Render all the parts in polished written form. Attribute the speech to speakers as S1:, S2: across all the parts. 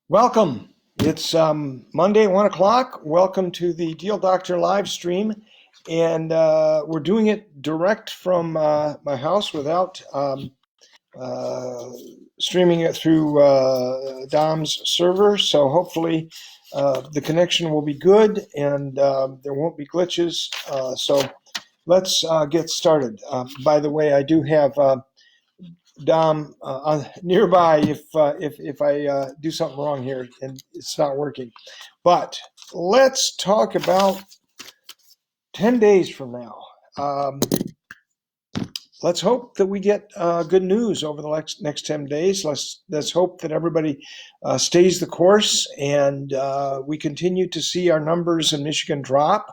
S1: Welcome. It's Monday, 1 o'clock. Welcome to the Deal Doctor live stream. And we're doing it direct from my house without uh, streaming it through Dom's server. So hopefully the connection will be good and there won't be glitches. So let's get started. By the way, I do have Dom nearby if I do something wrong here and it's not working. But let's talk about 10 days from now. Um, let's hope that we get good news over the next 10 days. Let's hope that everybody stays the course and we continue to see our numbers in Michigan drop,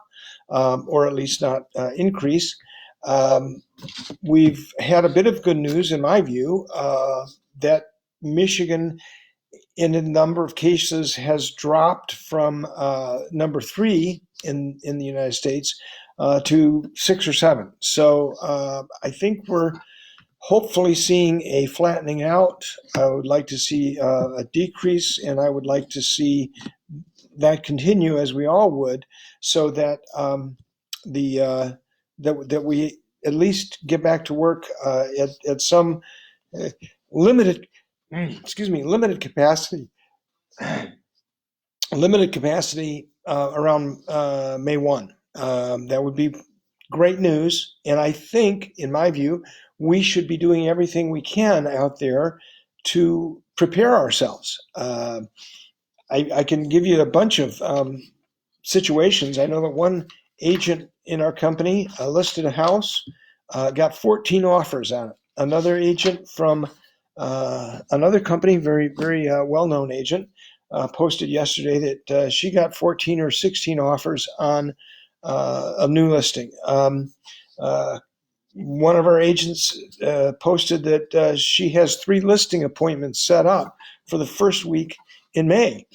S1: or at least not increase. Um, we've had a bit of good news, in my view, that Michigan, in a number of cases, has dropped from number 3 in the United States to 6 or 7. So I think we're hopefully seeing a flattening out. I would like to see a decrease, and I would like to see that continue, as we all would, so that the that we at least get back to work at some limited limited capacity around May 1. That would be great news, and I think, in my view, we should be doing everything we can out there to prepare ourselves. I can give you a bunch of situations. I know that one agent in our company listed a house, got 14 offers on it. Another agent from another company, very well-known agent, posted yesterday that she got 14 or 16 offers on a new listing. One of our agents posted that she has 3 listing appointments set up for the first week in May.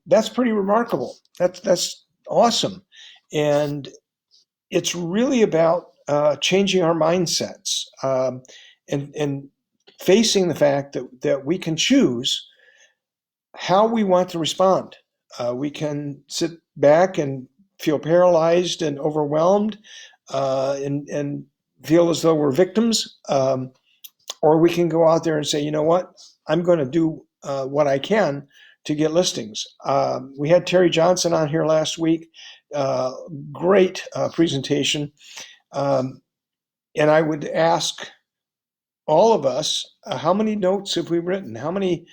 S1: That's pretty remarkable. That's awesome, and it's really about changing our mindsets, and facing the fact that we can choose how we want to respond. We can sit back and feel paralyzed and overwhelmed, and feel as though we're victims, or we can go out there and say, you know what, I'm going to do what I can to get listings. We had Terry Johnson on here last week. Great presentation. And I would ask all of us, how many notes have we written? How many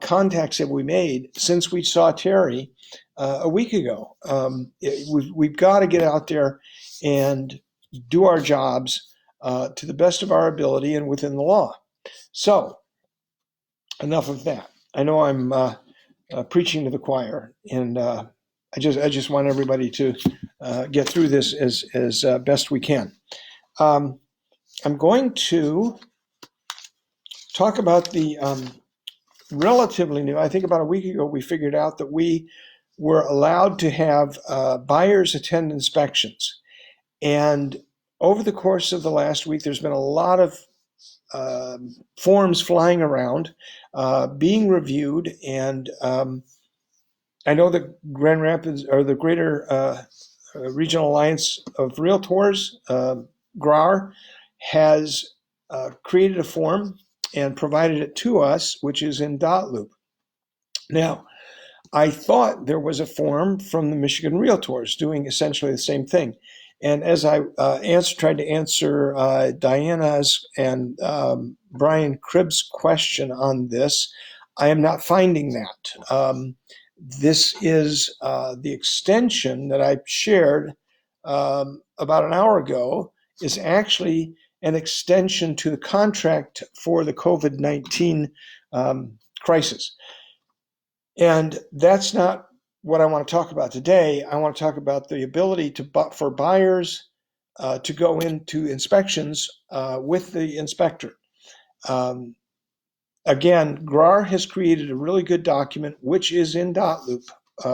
S1: contacts have we made since we saw Terry a week ago? We've got to get out there and do our jobs to the best of our ability and within the law. So, enough of that. I know I'm preaching to the choir, and I just want everybody to get through this as best we can. I'm going to talk about the relatively new. I think about a week ago we figured out that we were allowed to have buyers attend inspections, and over the course of the last week, there's been a lot of forms flying around, being reviewed, and I know that Grand Rapids, or the Greater Regional Alliance of Realtors, GRAR, has created a form and provided it to us, which is in dotloop. Now, I thought there was a form from the Michigan Realtors doing essentially the same thing. And as I tried to answer Diana's and Brian Cribb's question on this, I am not finding that. This is the extension that I shared about an hour ago, is actually an extension to the contract for the COVID-19 crisis. And that's not what I want to talk about today. I want to talk about the ability for buyers to go into inspections with the inspector. Again, GRAR has created a really good document, which is in dotloop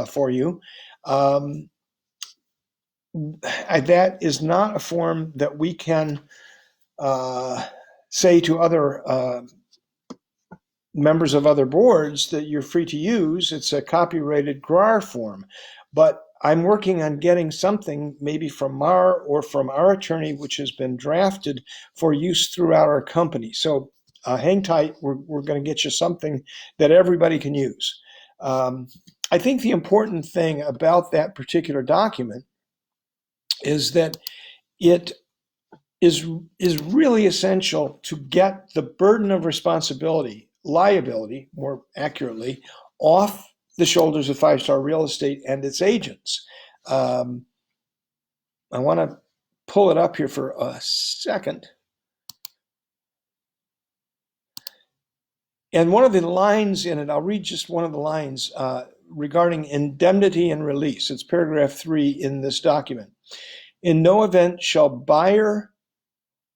S1: for you. That is not a form that we can say to other members of other boards that you're free to use. It's a copyrighted GRAR form. But I'm working on getting something maybe from MAR or from our attorney, which has been drafted for use throughout our company. So hang tight. We're going to get you something that everybody can use. I think the important thing about that particular document is that it is really essential to get the burden of liability, more accurately, off the shoulders of Five Star Real Estate and its agents. I want to pull it up here for a second. And one of the lines in it, I'll read just one of the lines regarding indemnity and release. It's paragraph 3 in this document. In no event shall buyer,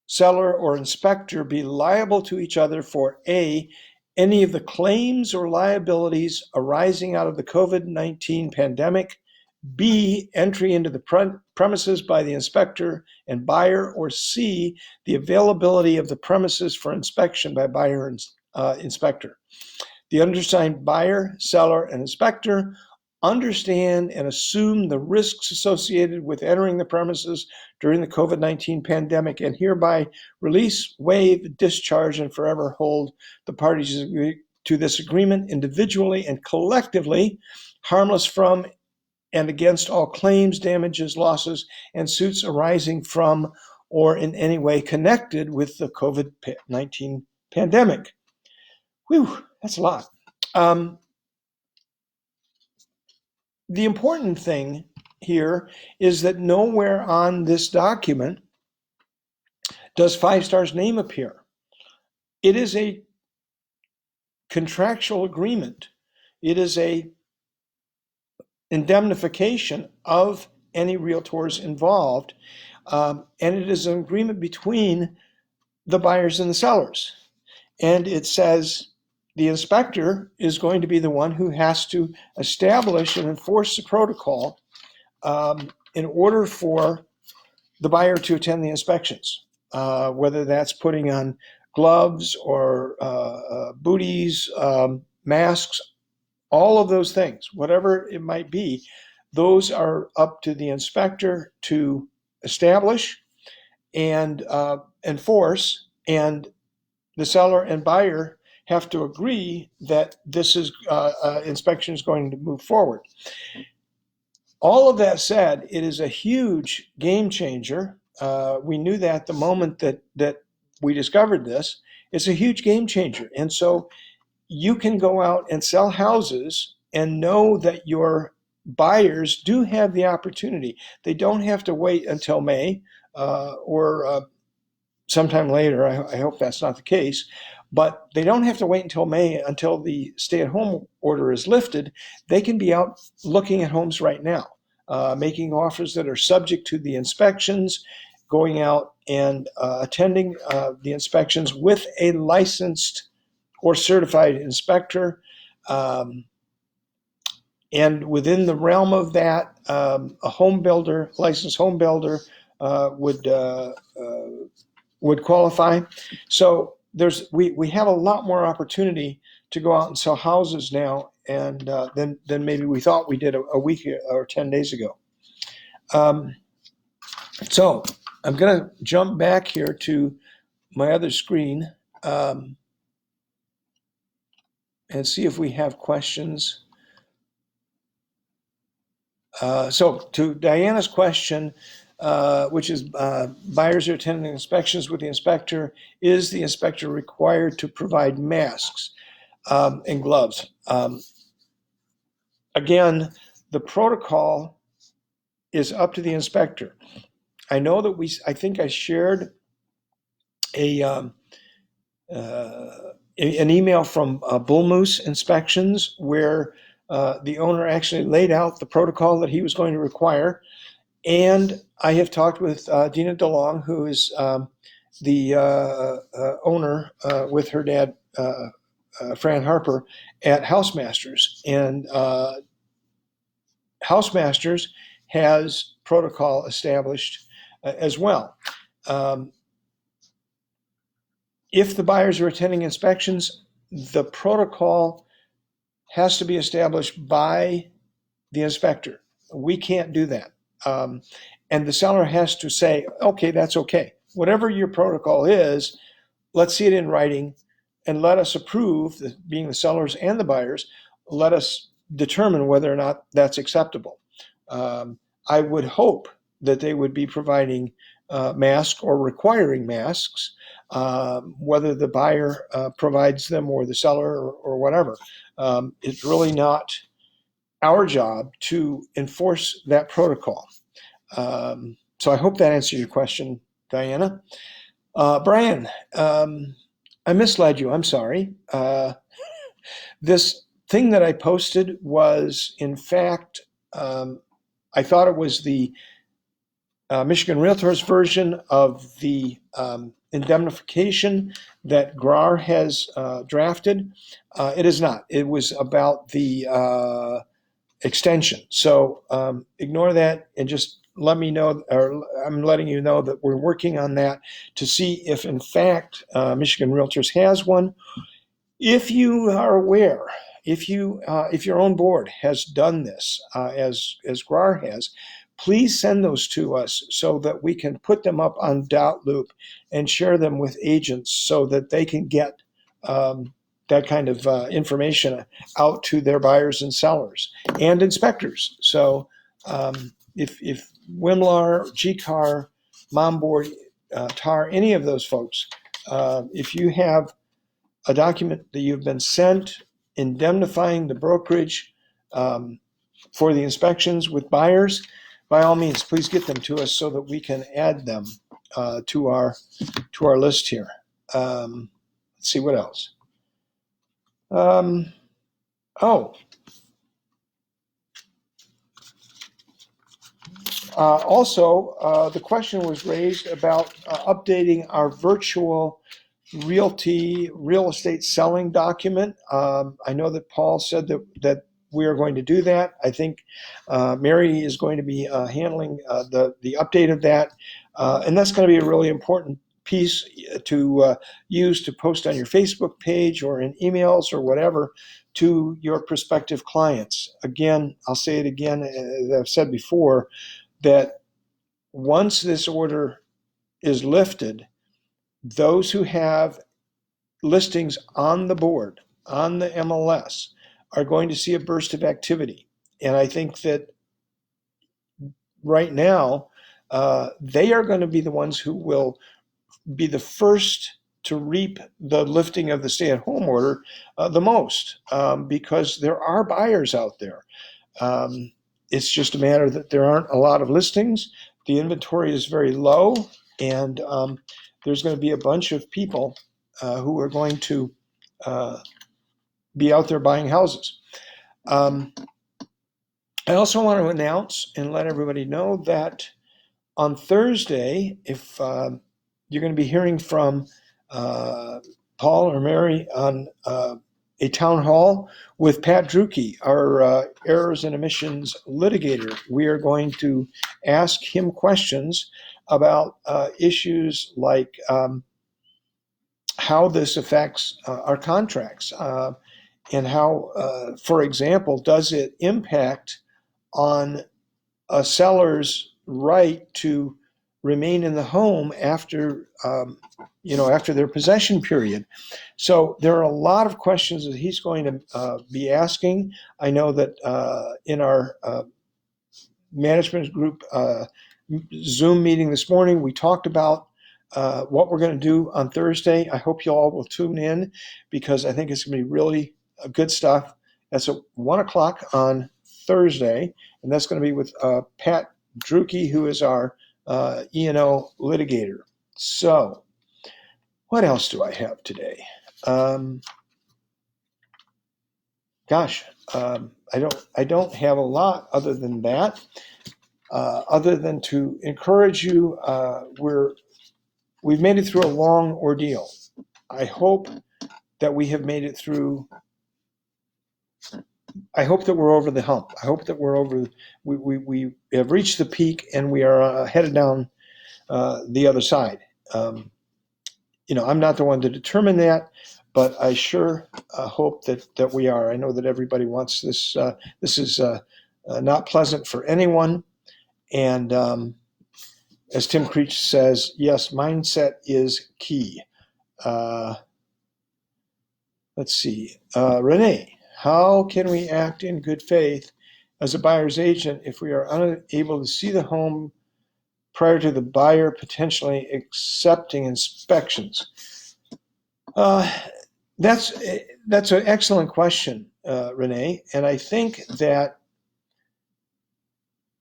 S1: seller, or inspector be liable to each other for A, any of the claims or liabilities arising out of the COVID-19 pandemic, B, entry into the premises by the inspector and buyer, or C, the availability of the premises for inspection by buyer and inspector. The undersigned buyer, seller, and inspector understand and assume the risks associated with entering the premises during the COVID-19 pandemic and hereby release, waive, discharge, and forever hold the parties to this agreement individually and collectively, harmless from and against all claims, damages, losses, and suits arising from or in any way connected with the COVID-19 pandemic. Whew, that's a lot. The important thing here is that nowhere on this document does Five Star's name appear. It is a contractual agreement. It is a indemnification of any realtors involved, and it is an agreement between the buyers and the sellers. And it says the inspector is going to be the one who has to establish and enforce the protocol in order for the buyer to attend the inspections, whether that's putting on gloves or booties, masks, all of those things, whatever it might be, those are up to the inspector to establish and enforce, and the seller and buyer have to agree that this is inspection is going to move forward. All of that said, it is a huge game changer. We knew that the moment that we discovered this. It's a huge game changer. And so you can go out and sell houses and know that your buyers do have the opportunity. They don't have to wait until May or sometime later. I hope that's not the case. But they don't have to wait until May until the stay-at-home order is lifted. They can be out looking at homes right now, making offers that are subject to the inspections, going out and attending the inspections with a licensed or certified inspector. And within the realm of that, a home builder, licensed home builder, would qualify. So we have a lot more opportunity to go out and sell houses now, and than maybe we thought we did a week or 10 days ago. So I'm going to jump back here to my other screen and see if we have questions. So to Diana's question, which is buyers are attending inspections with the inspector, is the inspector required to provide masks and gloves? Again, the protocol is up to the inspector. I know that I think I shared an email from Bull Moose Inspections where the owner actually laid out the protocol that he was going to require. And I have talked with Dina DeLong, who is the owner with her dad, Fran Harper, at Housemasters. And Housemasters has protocol established as well. If the buyers are attending inspections, the protocol has to be established by the inspector. We can't do that. And the seller has to say, okay, that's okay. Whatever your protocol is, let's see it in writing and let us approve, being the sellers and the buyers, let us determine whether or not that's acceptable. I would hope that they would be providing masks or requiring masks, whether the buyer provides them or the seller or whatever. It's really not our job to enforce that protocol. So I hope that answers your question, Diana. Brian, I misled you. I'm sorry. This thing that I posted was, in fact, I thought it was the Michigan Realtors version of the indemnification that GRAR has drafted. It is not. It was about the extension. So ignore that and just let me know, or I'm letting you know that we're working on that to see if, in fact, Michigan Realtors has one. If you are aware, if your own board has done this, as GRAR has, please send those to us so that we can put them up on Dotloop and share them with agents so that they can get that kind of information out to their buyers and sellers and inspectors. So if WIMLAR, GCAR, MomBoard, TAR, any of those folks, if you have a document that you've been sent indemnifying the brokerage for the inspections with buyers, by all means, please get them to us so that we can add them to our list here. Let's see what else. Also, the question was raised about updating our virtual real estate selling document. I know that Paul said that we are going to do that. I think Mary is going to be handling the update of that, and that's going to be a really important piece to use to post on your Facebook page or in emails or whatever to your prospective clients. Again, I'll say it again, as I've said before, that once this order is lifted, those who have listings on the board, on the MLS, are going to see a burst of activity. And I think that right now, they are going to be the ones who will be the first to reap the lifting of the stay-at-home order the most, because there are buyers out there. It's just a matter that there aren't a lot of listings. The inventory is very low, and there's going to be a bunch of people who are going to be out there buying houses. I also want to announce and let everybody know that on Thursday, if you're going to be hearing from Paul or Mary on a town hall with Pat Drucke, our errors and omissions litigator. We are going to ask him questions about issues like how this affects our contracts and how, for example, does it impact on a seller's right to remain in the home after after their possession period. So there are a lot of questions that he's going to be asking. I know that in our management group Zoom meeting this morning, we talked about what we're going to do on Thursday. I hope you all will tune in because I think it's going to be really good stuff. That's at 1 o'clock on Thursday, and that's going to be with Pat Drucke, who is our E&O litigator. So what else do I have today? I don't have a lot other than that, other than to encourage you. We've made it through a long ordeal. I hope that we have made it through. I hope that we're over the hump. I hope that we have reached the peak and we are headed down the other side. I'm not the one to determine that, but I sure hope that we are. I know that everybody wants this. This is not pleasant for anyone. And as Tim Creech says, yes, mindset is key. Let's see. Renee, how can we act in good faith as a buyer's agent if we are unable to see the home prior to the buyer potentially accepting inspections? That's an excellent question, Renee. And I think that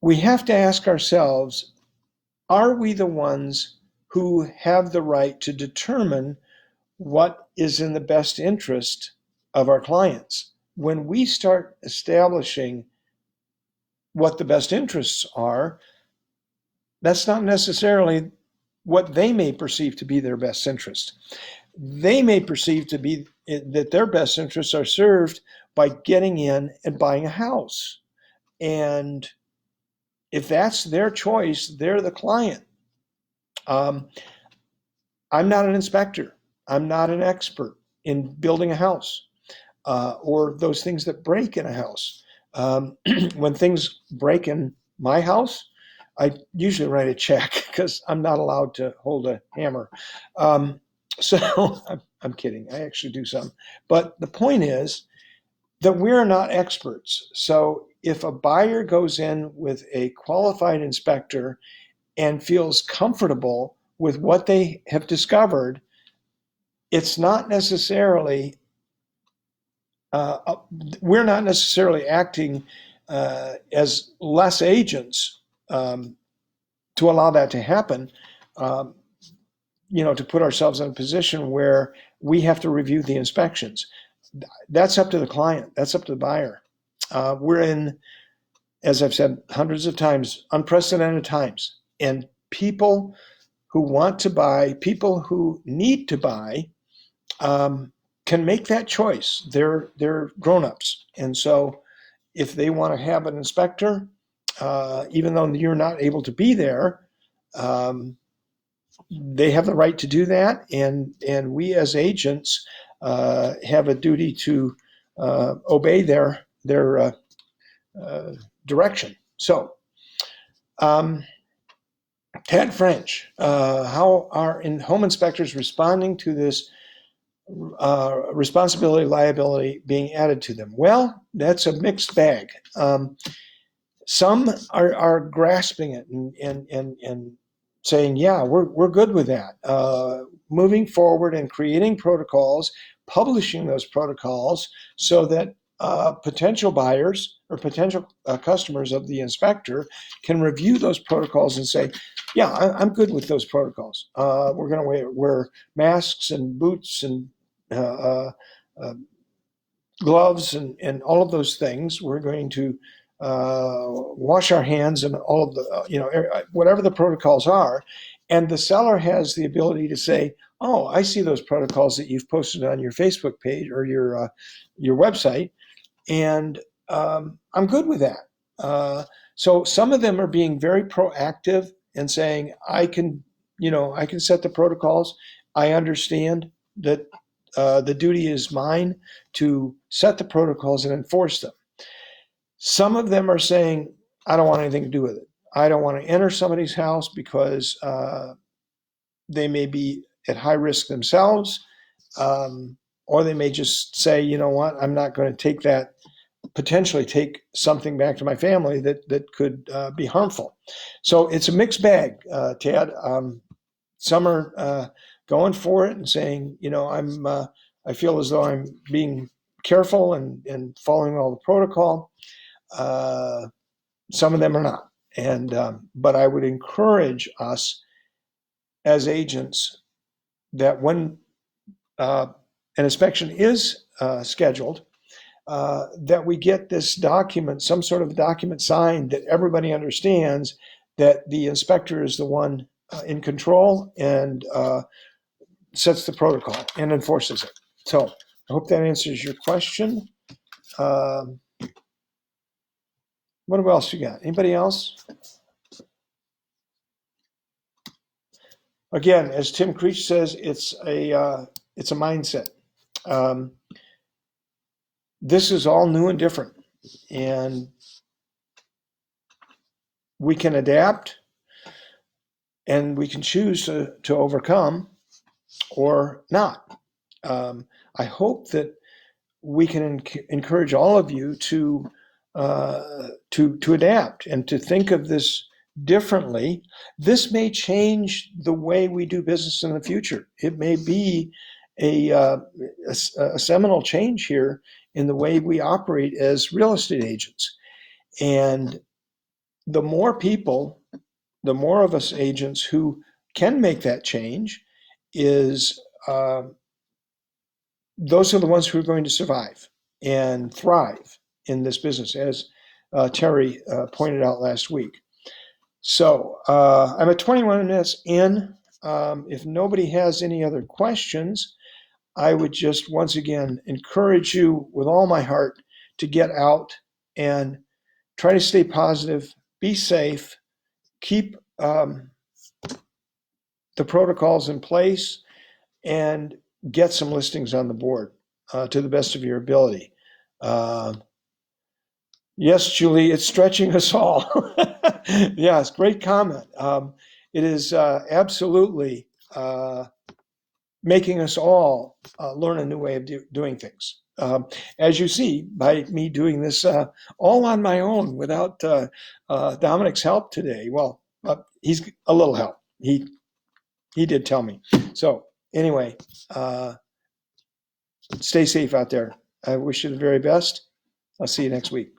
S1: we have to ask ourselves, are we the ones who have the right to determine what is in the best interest of our clients? When we start establishing what the best interests are, that's not necessarily what they may perceive to be their best interest. They may perceive to be that their best interests are served by getting in and buying a house. And if that's their choice, they're the client. I'm not an inspector. I'm not an expert in building a house or those things that break in a house. When things break in my house, I usually write a check because I'm not allowed to hold a hammer. So I'm kidding. I actually do some. But the point is that we're not experts. So if a buyer goes in with a qualified inspector and feels comfortable with what they have discovered, it's not necessarily, we're not necessarily acting as less agents to allow that to happen, to put ourselves in a position where we have to review the inspections. That's up to the client. That's up to the buyer. We're in, as I've said hundreds of times, unprecedented times. And people who want to buy, people who need to buy, can make that choice. They're grown-ups. And so if they want to have an inspector, even though you're not able to be there, they have the right to do that. And we as agents have a duty to obey their direction. So, Ted French, how are home inspectors responding to this responsibility, liability being added to them? Well, that's a mixed bag. Some are grasping it and saying, yeah, we're good with that. Moving forward and creating protocols, publishing those protocols so that potential buyers or potential customers of the inspector can review those protocols and say, yeah, I'm good with those protocols. We're going to wear masks and boots and gloves and all of those things. We're going to wash our hands and all of the, whatever the protocols are. And the seller has the ability to say, oh, I see those protocols that you've posted on your Facebook page or your website, and I'm good with that. So some of them are being very proactive and saying, I can set the protocols. I understand that the duty is mine to set the protocols and enforce them. Some of them are saying, I don't want anything to do with it. I don't want to enter somebody's house because they may be at high risk themselves, or they may just say, you know what, I'm not going to potentially take something back to my family that could be harmful. So it's a mixed bag, Tad. Some are going for it and saying, I feel as though I'm being careful and following all the protocol. Some of them are not. But I would encourage us as agents that when an inspection is scheduled, that we get this document, some sort of document signed that everybody understands that the inspector is the one in control and sets the protocol and enforces it. So I hope that answers your question. What else you got? Anybody else? Again, as Tim Creech says, it's a mindset. This is all new and different, and we can adapt and we can choose to overcome or not. I hope that we can encourage all of you to adapt and to think of this differently. This may change the way we do business in the future. It may be a seminal change here in the way we operate as real estate agents. And the more people, the more of us agents who can make that change, is those are the ones who are going to survive and thrive in this business, as Terry pointed out last week. So I'm at 21 minutes in. If nobody has any other questions, I would just once again encourage you with all my heart to get out and try to stay positive, be safe, keep the protocols in place, and get some listings on the board to the best of your ability. Yes, Julie, it's stretching us all. Yes, great comment. It is absolutely making us all learn a new way of doing things. As you see, by me doing this all on my own without Dominic's help today. Well, he's a little help. He did tell me. So anyway, stay safe out there. I wish you the very best. I'll see you next week.